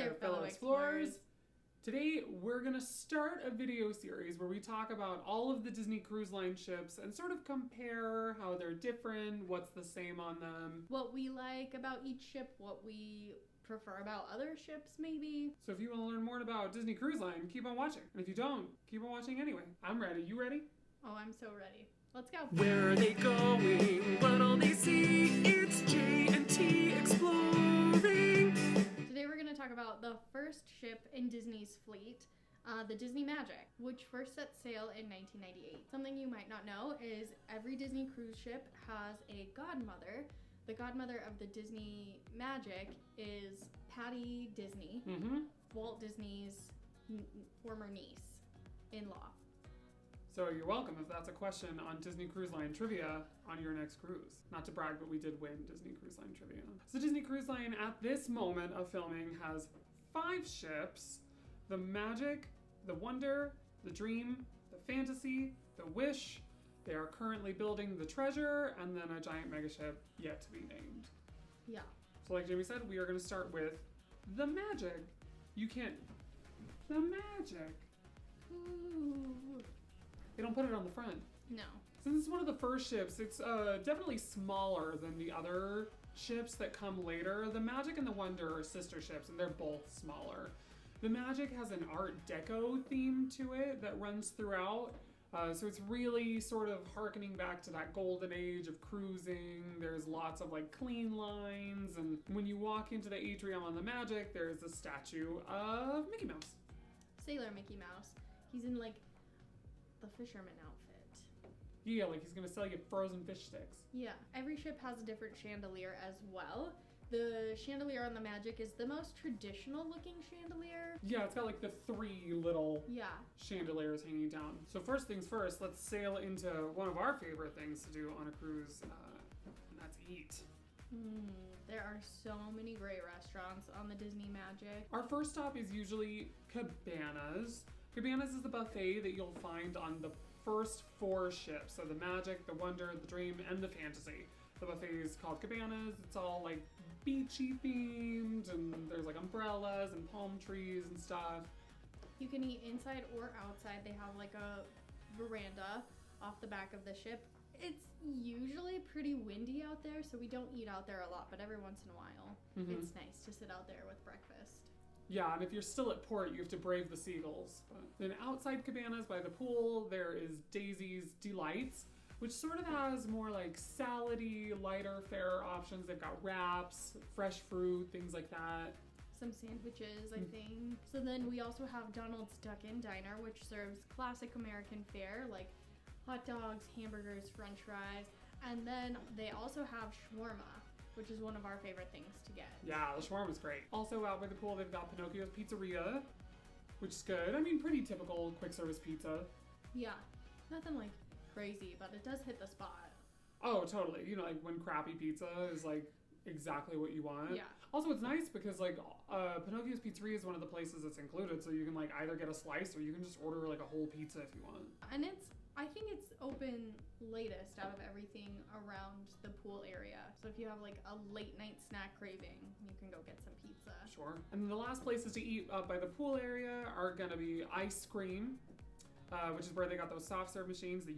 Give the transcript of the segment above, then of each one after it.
there, fellow explorers. Today, we're going to start a video series where we talk about all of the Disney Cruise Line ships and sort of compare how they're different, what's the same on them. What we like about each ship, what we prefer about other ships, maybe. So if you want to learn more about Disney Cruise Line, keep on watching. And if you don't, keep on watching anyway. I'm ready. You ready? Oh, I'm so ready. Let's go. Where are they going? What'll they see? It's J&T Exploring. Today we're going to talk about the first ship in Disney's fleet, the Disney Magic, which first set sail in 1998. Something you might not know is every Disney cruise ship has a godmother. The godmother of the Disney Magic is Patty Disney, Walt Disney's former niece-in-law. So you're welcome if that's a question on Disney Cruise Line trivia on your next cruise. Not to brag, but we did win Disney Cruise Line trivia. So Disney Cruise Line at this moment of filming has 5 ships: the Magic, the Wonder, the Dream, the Fantasy, the Wish. They are currently building the Treasure, and then a giant megaship yet to be named. Yeah. So like Jamie said, we are going to start with the Magic. The Magic. Ooh. They don't put it on the front. No. Since it's one of the first ships, it's definitely smaller than the other ships that come later. The Magic and the Wonder are sister ships, and they're both smaller. The Magic has an Art Deco theme to it that runs throughout. So it's really sort of harkening back to that golden age of cruising. There's lots of like clean lines, and when you walk into the atrium on the Magic, there's a statue of Mickey Mouse. Sailor Mickey Mouse. He's in like the fisherman outfit. Yeah, like he's gonna sell you frozen fish sticks. Yeah. Every ship has a different chandelier as well. The chandelier on the Magic is the most traditional looking chandelier. Yeah, it's got like the 3 little Yeah. chandeliers hanging down. So first things first, let's sail into one of our favorite things to do on a cruise, and that's eat. There are so many great restaurants on the Disney Magic. Our first stop is usually Cabanas. Cabanas is the buffet that you'll find on the first 4 ships. So the Magic, the Wonder, the Dream, and the Fantasy. The buffet is called Cabanas. It's all like beachy themed, and there's like umbrellas and palm trees and stuff. You can eat inside or outside. They have like a veranda off the back of the ship. It's usually pretty windy out there, so we don't eat out there a lot, but every once in a while, it's nice to sit out there with breakfast. Yeah, and if you're still at port, you have to brave the seagulls. But then outside Cabanas by the pool, there is Daisy's Delights, which sort of has more like salady, lighter fare options. They've got wraps, fresh fruit, things like that. Some sandwiches, I think. So then we also have Donald's Duck-In Diner, which serves classic American fare like hot dogs, hamburgers, french fries, and then they also have shawarma, which is one of our favorite things to get. Yeah, the shawarma's great. Also out by the pool, they've got Pinocchio's Pizzeria, which is good. I mean, pretty typical quick service pizza. Yeah, nothing like crazy, but it does hit the spot. Oh, totally. You know, like when crappy pizza is like exactly what you want. Yeah. Also, it's nice because like Pinocchio's Pizzeria is one of the places that's included, so you can like either get a slice or you can just order like a whole pizza if you want. And I think it's open latest out of everything around the pool area. So if you have like a late night snack craving, you can go get some pizza. Sure. And then the last places to eat up by the pool area are gonna be Ice Cream, which is where they got those soft serve machines that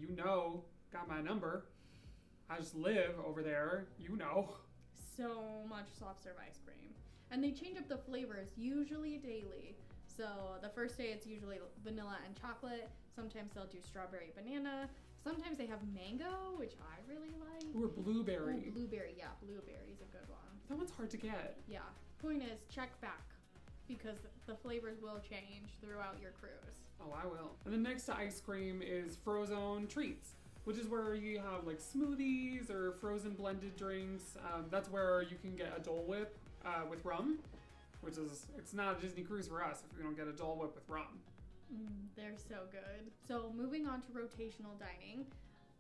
got my number. I just live over there, So much soft serve ice cream. And they change up the flavors, usually daily. So the first day it's usually vanilla and chocolate. Sometimes they'll do strawberry banana. Sometimes they have mango, which I really like. Or blueberry. Oh, blueberry, yeah, blueberry is a good one. That one's hard to get. Yeah. Point is, check back, because the flavors will change throughout your cruise. Oh, I will. And then next to ice cream is Frozone Treats, which is where you have like smoothies or frozen blended drinks. That's where you can get a Dole Whip with rum, which is, it's not a Disney cruise for us if we don't get a Dole Whip with rum. They're so good. So moving on to rotational dining,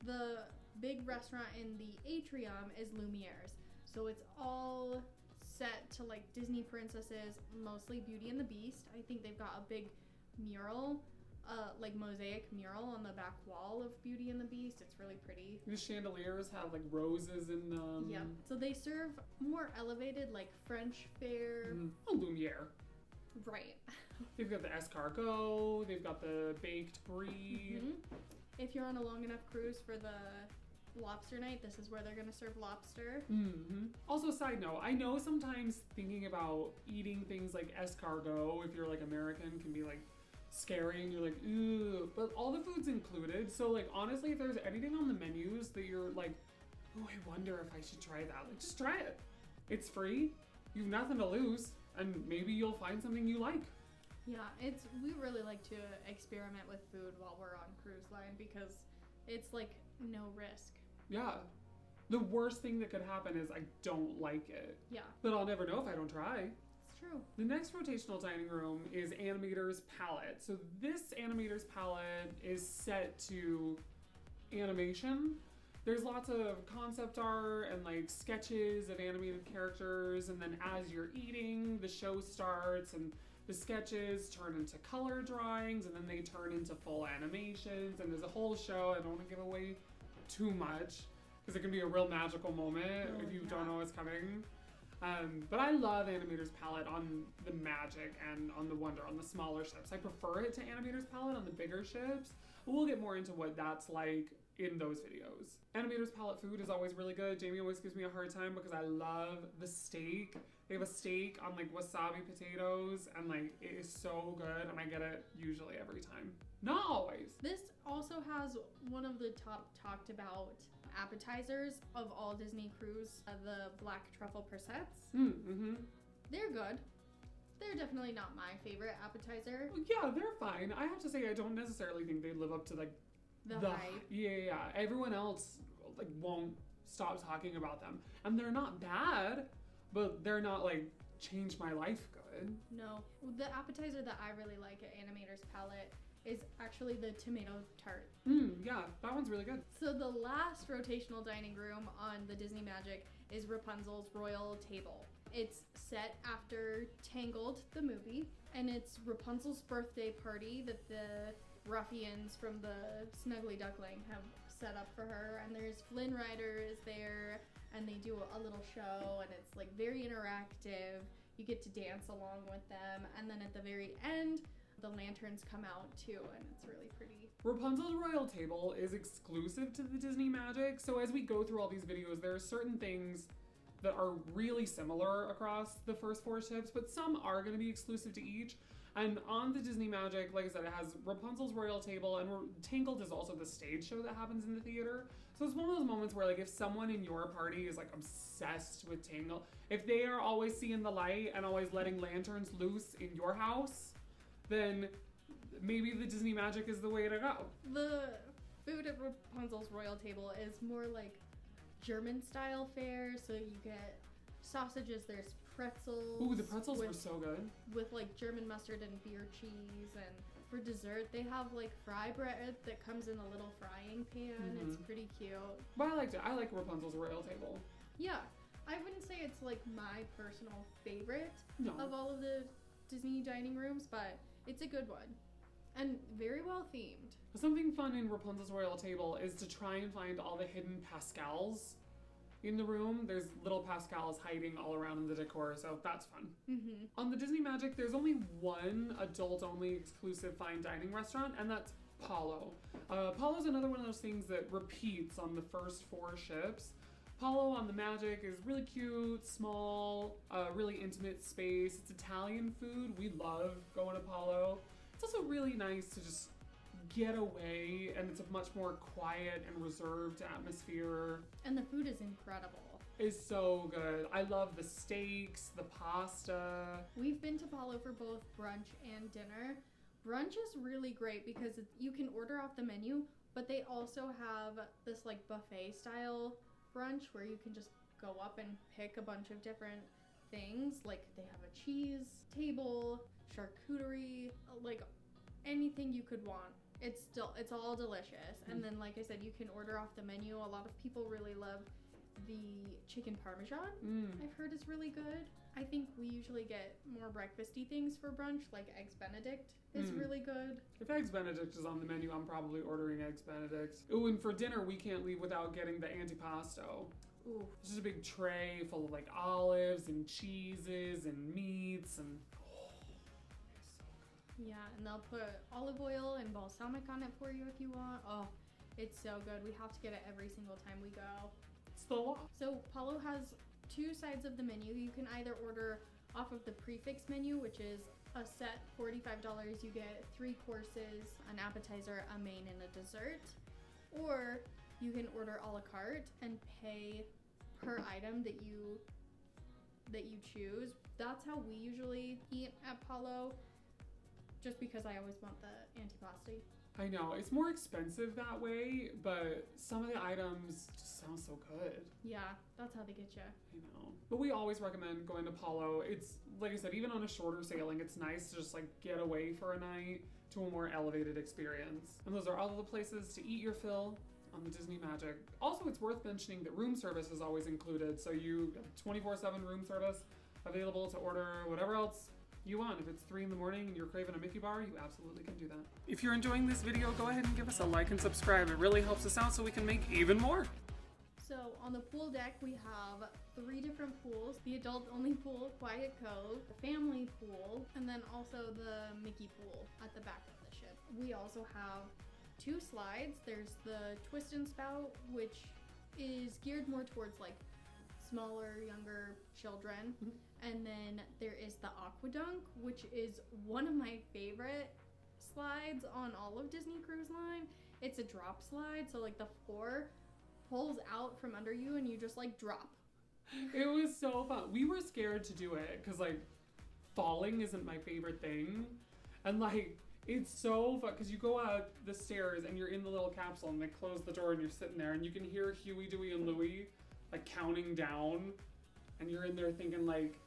the big restaurant in the atrium is Lumiere's. So it's all set to like Disney princesses, mostly Beauty and the Beast. I think they've got a big mural, like mosaic mural on the back wall of Beauty and the Beast. It's really pretty. The chandeliers have like roses in them. Yep. So they serve more elevated like French fare. A Lumiere. Right. They've got the escargot, they've got the baked brie. If you're on a long enough cruise for the lobster night, this is where they're going to serve lobster. Also, side note, I know sometimes thinking about eating things like escargot, if you're like American, can be like scary and you're like, ooh, but all the food's included. So like, honestly, if there's anything on the menus that you're like, oh, I wonder if I should try that, like just try it. It's free, you've nothing to lose, and maybe you'll find something you like. Yeah, we really like to experiment with food while we're on cruise line because it's like no risk. Yeah. The worst thing that could happen is I don't like it. Yeah. But I'll never know if I don't try. It's true. The next rotational dining room is Animator's Palette. So this Animator's Palette is set to animation. There's lots of concept art and like sketches of animated characters, and then as you're eating, the show starts and the sketches turn into color drawings, and then they turn into full animations, and there's a whole show. I don't want to give away too much because it can be a real magical moment if you don't know what's coming. But I love Animator's Palette on the Magic and on the Wonder, on the smaller ships. I prefer it to Animator's Palette on the bigger ships. We'll get more into what that's like in those videos. Animator's Palette food is always really good. Jamie always gives me a hard time because I love the steak. They have a steak on like wasabi potatoes, and like it is so good, and I get it usually every time. Not always. This also has one of the top talked about appetizers of all Disney cruise, the black truffle prissettes. They're good. They're definitely not my favorite appetizer. Yeah, they're fine. I have to say, I don't necessarily think they live up to like the hype. Yeah. Everyone else like won't stop talking about them, and they're not bad, but they're not like changed my life good. No, the appetizer that I really like at Animator's Palette is actually the tomato tart. Yeah, that one's really good. So the last rotational dining room on the Disney Magic is Rapunzel's Royal Table. It's set after Tangled, the movie, and it's Rapunzel's birthday party that the ruffians from the Snuggly Duckling have set up for her, and there's Flynn Rider is there, and they do a little show, and it's like very interactive. You get to dance along with them, and then at the very end, the lanterns come out too, and it's really pretty. Rapunzel's Royal Table is exclusive to the Disney Magic, so as we go through all these videos, there are certain things that are really similar across the first 4 ships, but some are going to be exclusive to each. And on the Disney Magic, like I said, it has Rapunzel's Royal Table, and Tangled is also the stage show that happens in the theater. So it's one of those moments where like if someone in your party is like obsessed with Tangled, if they are always seeing the light and always letting lanterns loose in your house, then maybe the Disney Magic is the way to go. The food at Rapunzel's Royal Table is more like German style fare, so you get sausages, there's pretzels. Ooh, the pretzels were so good. With like German mustard and beer cheese, and for dessert they have like fry bread that comes in a little frying pan. It's pretty cute. But I liked it. I like Rapunzel's Royal Table. Yeah, I wouldn't say it's like my personal favorite of all of the Disney dining rooms, but it's a good one. And very well themed. Something fun in Rapunzel's Royal Table is to try and find all the hidden pascals in the room. There's little pascals hiding all around in the decor, so that's fun. On the Disney Magic, there's only one adult-only exclusive fine dining restaurant, and that's Palo. Palo's another one of those things that repeats on the first 4 ships. Palo on the Magic is really cute, small, really intimate space. It's Italian food. We love going to Palo. It's also really nice to just get away, and it's a much more quiet and reserved atmosphere. And the food is incredible. It's so good. I love the steaks, the pasta. We've been to Palo for both brunch and dinner. Brunch is really great because you can order off the menu, but they also have this like buffet style brunch where you can just go up and pick a bunch of different things. Like they have a cheese table, charcuterie, like anything you could want. It's all delicious. And then like I said, you can order off the menu. A lot of people really love the chicken parmesan. I've heard is really good. I think we usually get more breakfasty things for brunch, like Eggs Benedict is really good. If Eggs Benedict is on the menu, I'm probably ordering Eggs Benedict. Ooh, and for dinner, we can't leave without getting the antipasto. Ooh. It's just a big tray full of like olives and cheeses and meats, and Yeah, and they'll put olive oil and balsamic on it for you if you want. Oh, it's so good. We have to get it every single time we go. It's the law. So Palo has two sides of the menu. You can either order off of the prefix menu, which is a set $45. You get 3 courses, an appetizer, a main, and a dessert. Or you can order a la carte and pay per item that you choose. That's how we usually eat at Palo, just because I always want the antipasti. I know, it's more expensive that way, but some of the items just sound so good. Yeah, that's how they get you. I know. But we always recommend going to Palo. It's, like I said, even on a shorter sailing, it's nice to just like get away for a night to a more elevated experience. And those are all of the places to eat your fill on the Disney Magic. Also, it's worth mentioning that room service is always included, so you have 24/7 room service available to order whatever else you want. If it's 3 in the morning and you're craving a Mickey bar, you absolutely can do that. If you're enjoying this video, go ahead and give us a like and subscribe. It really helps us out so we can make even more. So on the pool deck, we have 3 different pools. The adult-only pool, Quiet Cove, the family pool, and then also the Mickey pool at the back of the ship. We also have 2 slides. There's the Twist and Spout, which is geared more towards like smaller, younger children. Mhm. And then there is the Aquadunk, which is one of my favorite slides on all of Disney Cruise Line. It's a drop slide, so like the floor pulls out from under you and you just like drop. It was so fun. We were scared to do it because like falling isn't my favorite thing. And like it's so fun because you go out the stairs and you're in the little capsule and they close the door and you're sitting there and you can hear Huey, Dewey, and Louie like counting down, and you're in there thinking like,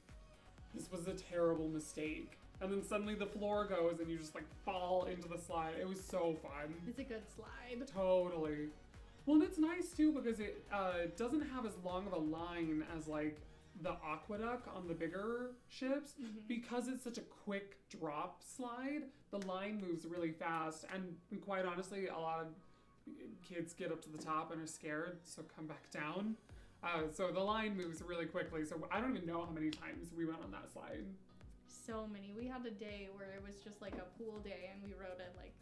this was a terrible mistake. And then suddenly the floor goes and you just like fall into the slide. It was so fun. It's a good slide. Totally. Well, and it's nice too because it doesn't have as long of a line as like the Aqueduct on the bigger ships. Mhm. Because it's such a quick drop slide, the line moves really fast. And quite honestly, a lot of kids get up to the top and are scared, so come back down. So the line moves really quickly. So I don't even know how many times we went on that slide. So many. We had a day where it was just like a pool day and we rode it like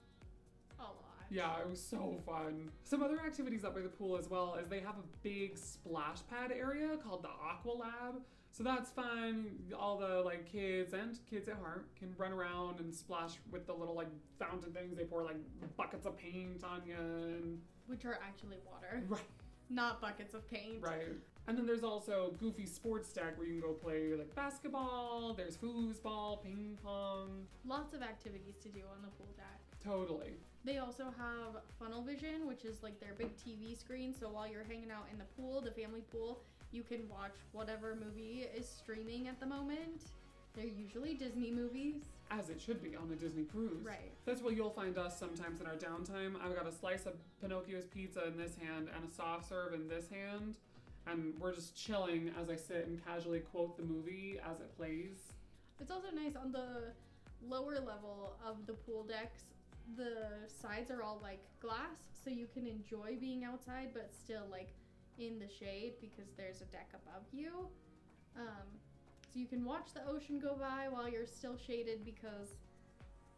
a lot. Yeah, it was so fun. Some other activities up by the pool as well is they have a big splash pad area called the Aqua Lab. So that's fun. All the like kids and kids at heart can run around and splash with the little like fountain things. They pour like buckets of paint on you and Which are actually water, right. not buckets of paint. Right. And then there's also Goofy Sports Deck where you can go play like basketball, there's foosball, ping pong. Lots of activities to do on the pool deck. Totally. They also have Funnel Vision, which is like their big TV screen. So while you're hanging out in the pool, the family pool, you can watch whatever movie is streaming at the moment. They're usually Disney movies. As it should be on a Disney cruise. Right. That's where you'll find us sometimes in our downtime. I've got a slice of Pinocchio's pizza in this hand and a soft serve in this hand. And we're just chilling as I sit and casually quote the movie as it plays. It's also nice on the lower level of the pool decks. The sides are all like glass, so you can enjoy being outside, but still like in the shade because there's a deck above you. So you can watch the ocean go by while you're still shaded because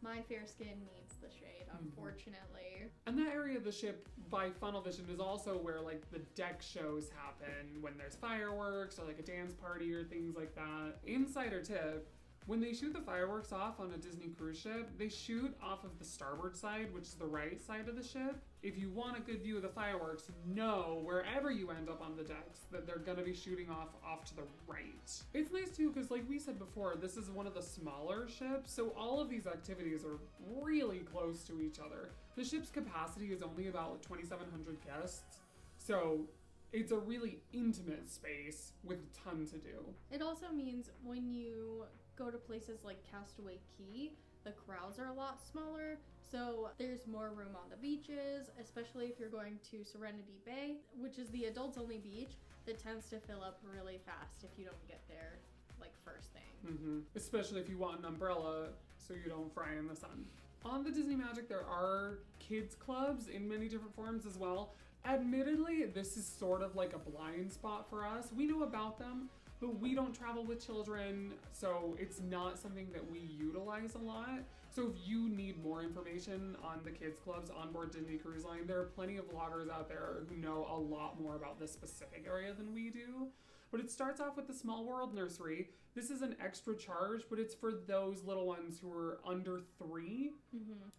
my fair skin needs the shade, unfortunately. And that area of the ship by Funnel Vision is also where like the deck shows happen when there's fireworks or like a dance party or things like that. Insider tip, when they shoot the fireworks off on a Disney cruise ship, they shoot off of the starboard side, which is the right side of the ship. If you want a good view of the fireworks, know wherever you end up on the decks that they're gonna be shooting off to the right. It's nice too, because like we said before, this is one of the smaller ships, so all of these activities are really close to each other. The ship's capacity is only about 2,700 guests, so it's a really intimate space with a ton to do. It also means when you go to places like Castaway Cay, the crowds are a lot smaller, so there's more room on the beaches, especially if you're going to Serenity Bay, which is the adults only beach that tends to fill up really fast if you don't get there like first thing. Especially if you want an umbrella so you don't fry in the sun. On the Disney Magic, there are kids clubs in many different forms as well. Admittedly, this is sort of like a blind spot for us. We know about them, but we don't travel with children, so it's not something that we utilize a lot. So if you need more information on the kids clubs on board Disney Cruise Line, there are plenty of vloggers out there who know a lot more about this specific area than we do. But it starts off with the Small World Nursery. This is an extra charge, but it's for those little ones who are under 3.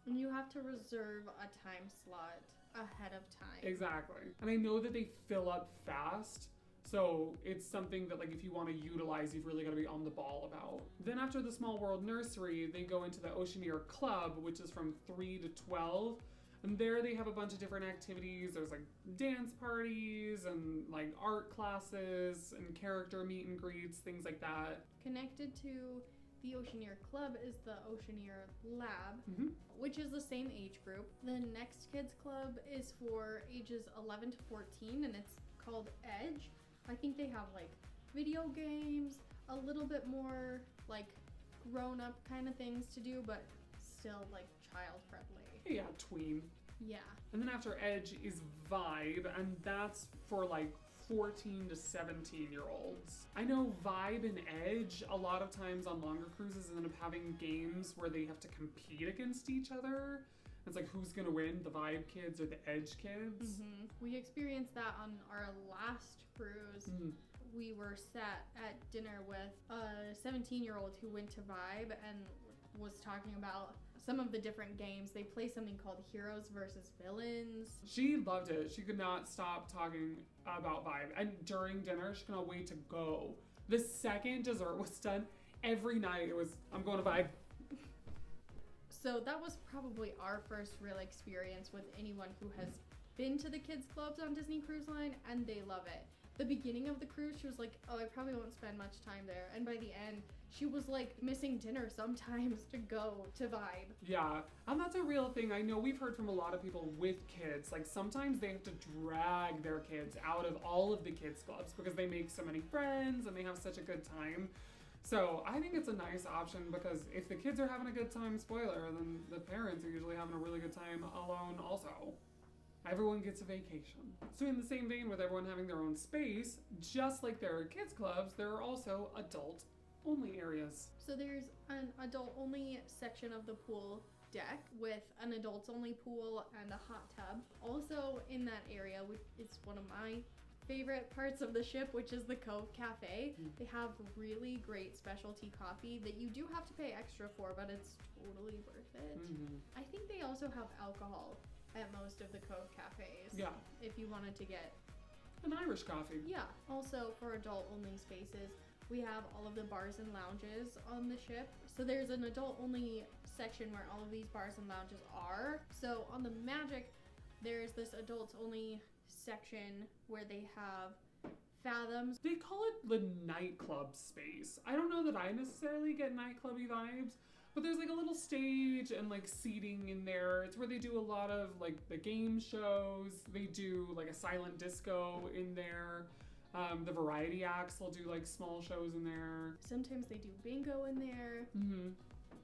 And you have to reserve a time slot ahead of time. Exactly. And I know that they fill up fast, so it's something that, like, if you want to utilize, you've really got to be on the ball about. Then after the Small World Nursery, they go into the Oceaneer Club, which is from 3 to 12. And there they have a bunch of different activities. There's like dance parties and like art classes and character meet and greets, things like that. Connected to the Oceaneer Club is the Oceaneer Lab, which is the same age group. The next kids club is for ages 11 to 14, and it's called Edge. I think they have like video games, a little bit more like grown-up kind of things to do, but still like child-friendly. Yeah, tween. Yeah. And then after Edge is Vibe, and that's for like 14 to 17-year-olds. I know Vibe and Edge, a lot of times on longer cruises, end up having games where they have to compete against each other. It's like, who's gonna win, the Vibe kids or the Edge kids? We experienced that on our last cruise. We were sat at dinner with a 17-year-old who went to Vibe and was talking about some of the different games. They play something called Heroes versus Villains. She loved it. She could not stop talking about Vibe. And during dinner, she could not wait to go. The second dessert was done, every night it was, I'm going to Vibe. So that was probably our first real experience with anyone who has been to the kids clubs on Disney Cruise Line, and they love it. The beginning of the cruise, she was like, oh, I probably won't spend much time there. And by the end, she was like missing dinner sometimes to go to Vibe. Yeah, and that's a real thing. I know we've heard from a lot of people with kids, like sometimes they have to drag their kids out of all of the kids clubs because they make so many friends and they have such a good time. So I think it's a nice option because if the kids are having a good time, spoiler, then the parents are usually having a really good time alone also. Everyone gets a vacation. So in the same vein with everyone having their own space, just like there are kids clubs, there are also adult-only areas. So there's an adult-only section of the pool deck with an adults-only pool and a hot tub. Also in that area, which is one of my favorite parts of the ship, which is the Cove Cafe. They have really great specialty coffee that you do have to pay extra for, but it's totally worth it. I think they also have alcohol at most of the Cove Cafes. Yeah. If you wanted to get an Irish coffee. Yeah. Also for adult-only spaces, we have all of the bars and lounges on the ship. So there's an adult-only section where all of these bars and lounges are. So on the Magic, there's this adults-only section where they have Fathoms. They call it the nightclub space. I don't know that I necessarily get nightclubby vibes, but there's like a little stage and like seating in there. It's where they do a lot of like the game shows. They do like a silent disco in there. The variety acts will do like small shows in there. Sometimes they do bingo in there.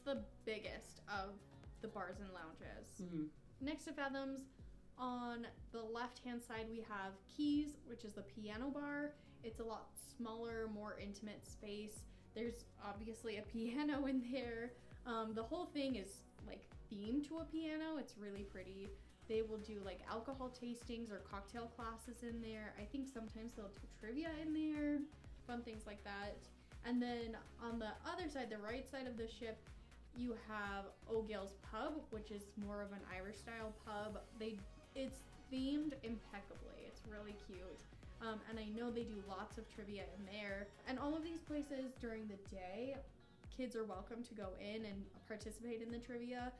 The biggest of the bars and lounges. Next to Fathoms, on the left-hand side, we have Keys, which is the piano bar. It's a lot smaller, more intimate space. There's obviously a piano in there. The whole thing is like themed to a piano. It's really pretty. They will do like alcohol tastings or cocktail classes in there. I think sometimes they'll do trivia in there, fun things like that. And then on the other side, the right side of the ship, you have O'Gill's Pub, which is more of an Irish style pub. It's themed impeccably. It's really cute. And I know they do lots of trivia in there. And all of these places during the day, kids are welcome to go in and participate in the trivia.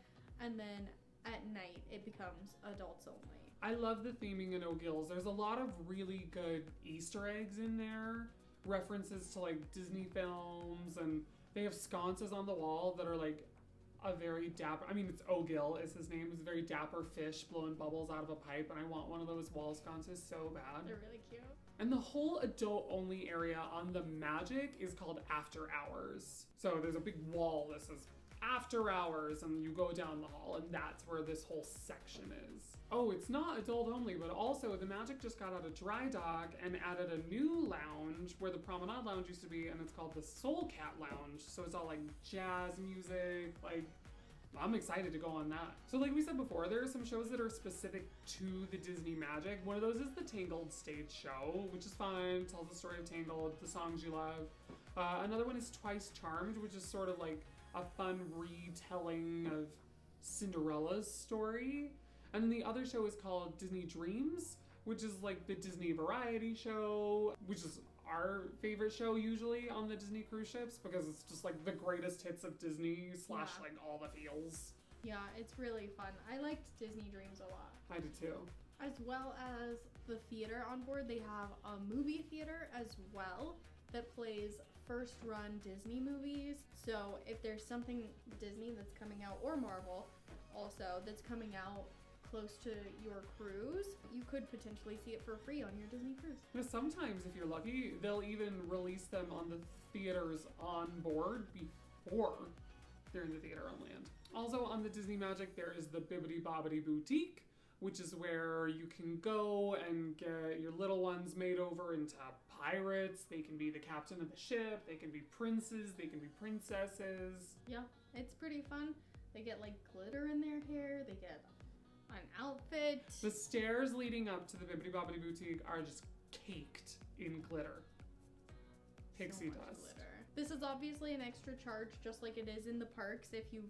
And then at night, it becomes adults only. I love the theming in O'Gill's. There's a lot of really good Easter eggs in there. References to like Disney films, and they have sconces on the wall that are like a very dapper, I mean, it's O'Gill is his name. It's a very dapper fish blowing bubbles out of a pipe, and I want one of those wall sconces so bad. They're really cute. And the whole adult-only area on the Magic is called After Hours. So there's a big wall that says after hours, and you go down the hall, and that's where this whole section is. Oh, it's not adult only, but also the Magic just got out of dry dock and added a new lounge where the Promenade Lounge used to be, and it's called the Soul Cat Lounge. So it's all like jazz music, like I'm excited to go on that. So like we said before, there are some shows that are specific to the Disney Magic. One of those is the Tangled stage show, which is fun, tells the story of Tangled, the songs you love. Another one is Twice Charmed, which is sort of like a fun retelling of Cinderella's story. And then the other show is called Disney Dreams, which is like the Disney variety show, which is our favorite show usually on the Disney cruise ships because it's just like the greatest hits of Disney slash like all the feels. Yeah, it's really fun. I liked Disney Dreams a lot. I did too. As well as the theater on board, they have a movie theater as well that plays first run Disney movies. So if there's something Disney that's coming out, or Marvel also, that's coming out close to your cruise, you could potentially see it for free on your Disney cruise. Now, sometimes, if you're lucky, they'll even release them on the theaters on board before they're in the theater on land. Also on the Disney Magic, there is the Bibbidi Bobbidi Boutique, which is where you can go and get your little ones made over into pirates. They can be the captain of the ship, they can be princes, they can be princesses. Yeah, it's pretty fun. They get like glitter in their hair, they get an outfit. The stairs leading up to the Bibbidi Bobbidi Boutique are just caked in glitter. Pixie dust. Glitter. This is obviously an extra charge, just like it is in the parks. If you've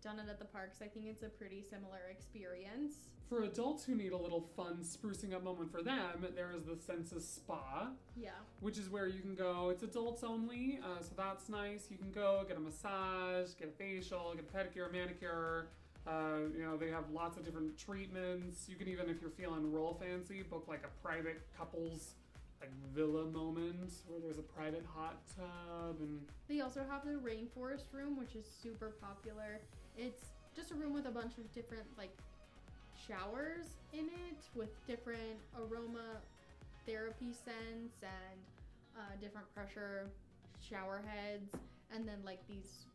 done it at the parks, I think it's a pretty similar experience. For adults who need a little fun sprucing up moment for them, there is the Senses Spa. Yeah. Which is where you can go. It's adults only, so that's nice. You can go get a massage, get a facial, get a pedicure, a manicure. They have lots of different treatments. You can even, if you're feeling real fancy, book like a private couples like villa moment where there's a private hot tub. And they also have the rainforest room, which is super popular. It's just a room with a bunch of different like showers in it with different aroma therapy scents and different pressure shower heads, and then like these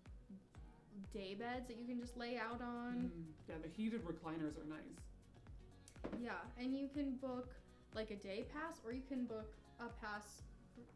day beds that you can just lay out on. Yeah, the heated recliners are nice. Yeah, and you can book like a day pass, or you can book a pass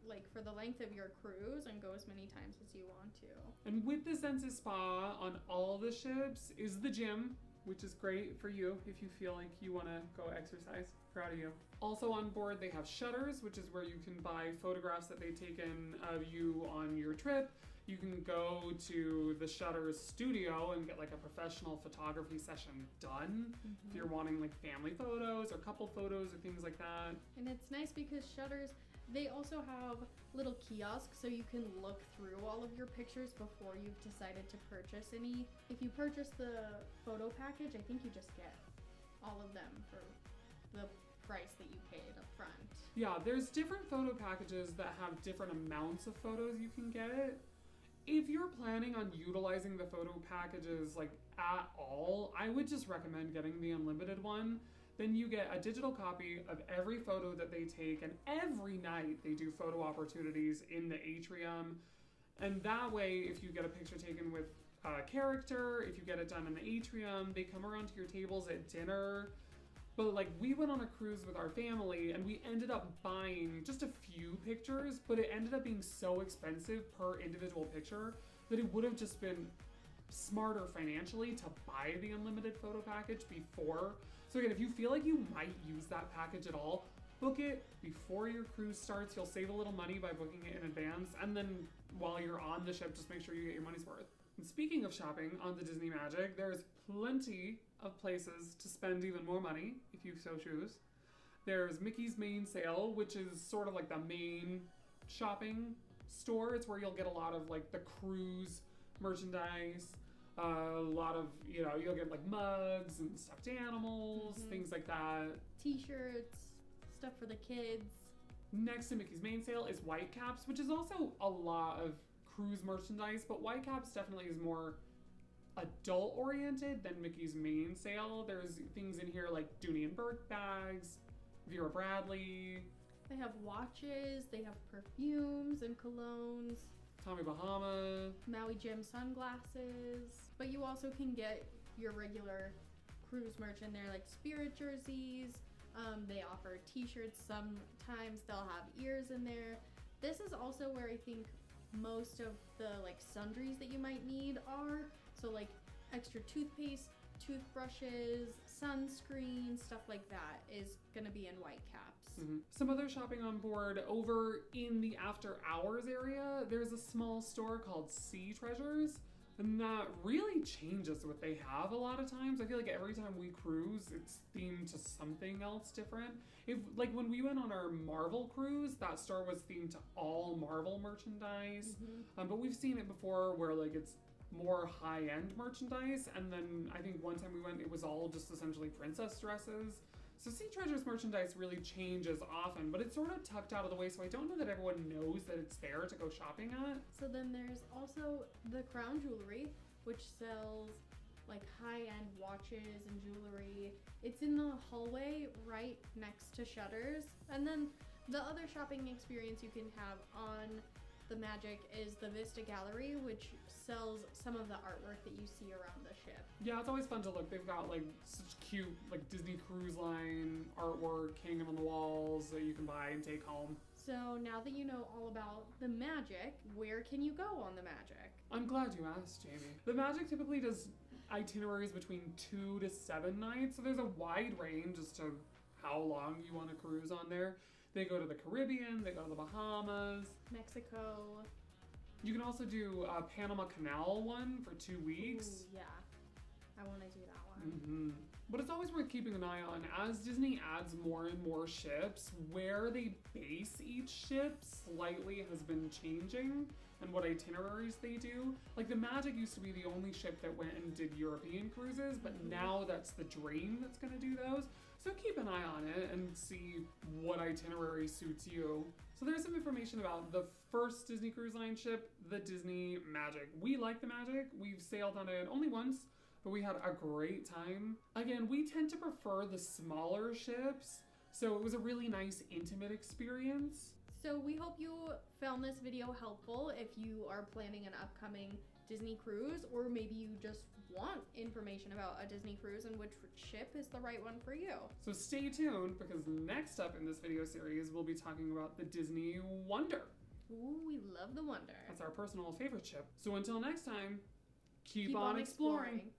like for the length of your cruise and go as many times as you want to. And with the Senses Spa on all the ships is the gym, which is great for you if you feel like you want to go exercise. Proud of you. Also on board they have shutters, which is where you can buy photographs that they've taken of you on your trip. You can go to the Shutters studio and get like a professional photography session done if you're wanting like family photos or couple photos or things like that. And it's nice because Shutters, they also have little kiosks so you can look through all of your pictures before you've decided to purchase any. If you purchase the photo package, I think you just get all of them for the price that you paid up front. Yeah, there's different photo packages that have different amounts of photos you can get. If you're planning on utilizing the photo packages like at all, I would just recommend getting the unlimited one. Then you get a digital copy of every photo that they take, and every night they do photo opportunities in the atrium. And that way, if you get a picture taken with a character, if you get it done in the atrium, they come around to your tables at dinner. But like we went on a cruise with our family and we ended up buying just a few pictures, but it ended up being so expensive per individual picture that it would have just been smarter financially to buy the unlimited photo package before. So again, if you feel like you might use that package at all, book it before your cruise starts. You'll save a little money by booking it in advance. And then while you're on the ship, just make sure you get your money's worth. And speaking of shopping on the Disney Magic, there's plenty of places to spend even more money if you so choose. There's Mickey's Main Sale, which is sort of like the main shopping store. It's where you'll get a lot of like the cruise merchandise, a lot of, you'll get like mugs and stuffed animals, things like that. T-shirts, stuff for the kids. Next to Mickey's Main Sale is Whitecaps, which is also a lot of cruise merchandise, but Whitecaps definitely is more adult oriented than Mickey's Main Sale. There's things in here like Dooney and Burke bags, Vera Bradley. They have watches, they have perfumes and colognes. Tommy Bahama. Maui Jim sunglasses. But you also can get your regular cruise merch in there, like Spirit jerseys. They offer t-shirts. Sometimes they'll have ears in there. This is also where I think most of the like sundries that you might need are. So like extra toothpaste, toothbrushes, sunscreen, stuff like that is gonna be in Whitecaps. Some other shopping on board over in the after hours area. There's a small store called Sea Treasures, and that really changes what they have a lot of times. I feel like every time we cruise, it's themed to something else different. If like when we went on our Marvel cruise, that store was themed to all Marvel merchandise. But we've seen it before where like it's more high-end merchandise, and then I think one time we went, it was all just essentially princess dresses. So Sea Treasures merchandise really changes often, but it's sort of tucked out of the way, so I don't know that everyone knows that it's there to go shopping at. So then there's also the Crown Jewelry, which sells like high-end watches and jewelry. It's in the hallway right next to Shutters. And then the other shopping experience you can have on the Magic is the Vista Gallery, which sells some of the artwork that you see around the ship. Yeah, it's always fun to look. They've got like such cute like Disney Cruise Line artwork hanging on the walls that you can buy and take home. So now that you know all about the Magic, where can you go on the Magic? I'm glad you asked, Jamie. The Magic typically does itineraries between 2 to 7 nights, so there's a wide range as to how long you want to cruise on there. They go to the Caribbean, they go to the Bahamas, Mexico. You can also do a Panama Canal one for 2 weeks. Ooh, yeah, I want to do that one. But it's always worth keeping an eye on as Disney adds more and more ships. Where they base each ship slightly has been changing, and what itineraries they do. Like the Magic used to be the only ship that went and did European cruises, but now that's the Dream that's going to do those. So keep an eye on it and see what itinerary suits you. So there's some information about the first Disney Cruise Line ship, the Disney Magic. We like the Magic. We've sailed on it only once, but we had a great time. Again, we tend to prefer the smaller ships, so it was a really nice, intimate experience. So we hope you found this video helpful if you are planning an upcoming Disney cruise, or maybe you just want information about a Disney cruise and which ship is the right one for you. So stay tuned, because next up in this video series, we'll be talking about the Disney Wonder. Ooh, we love the Wonder. That's our personal favorite ship. So until next time, keep on exploring.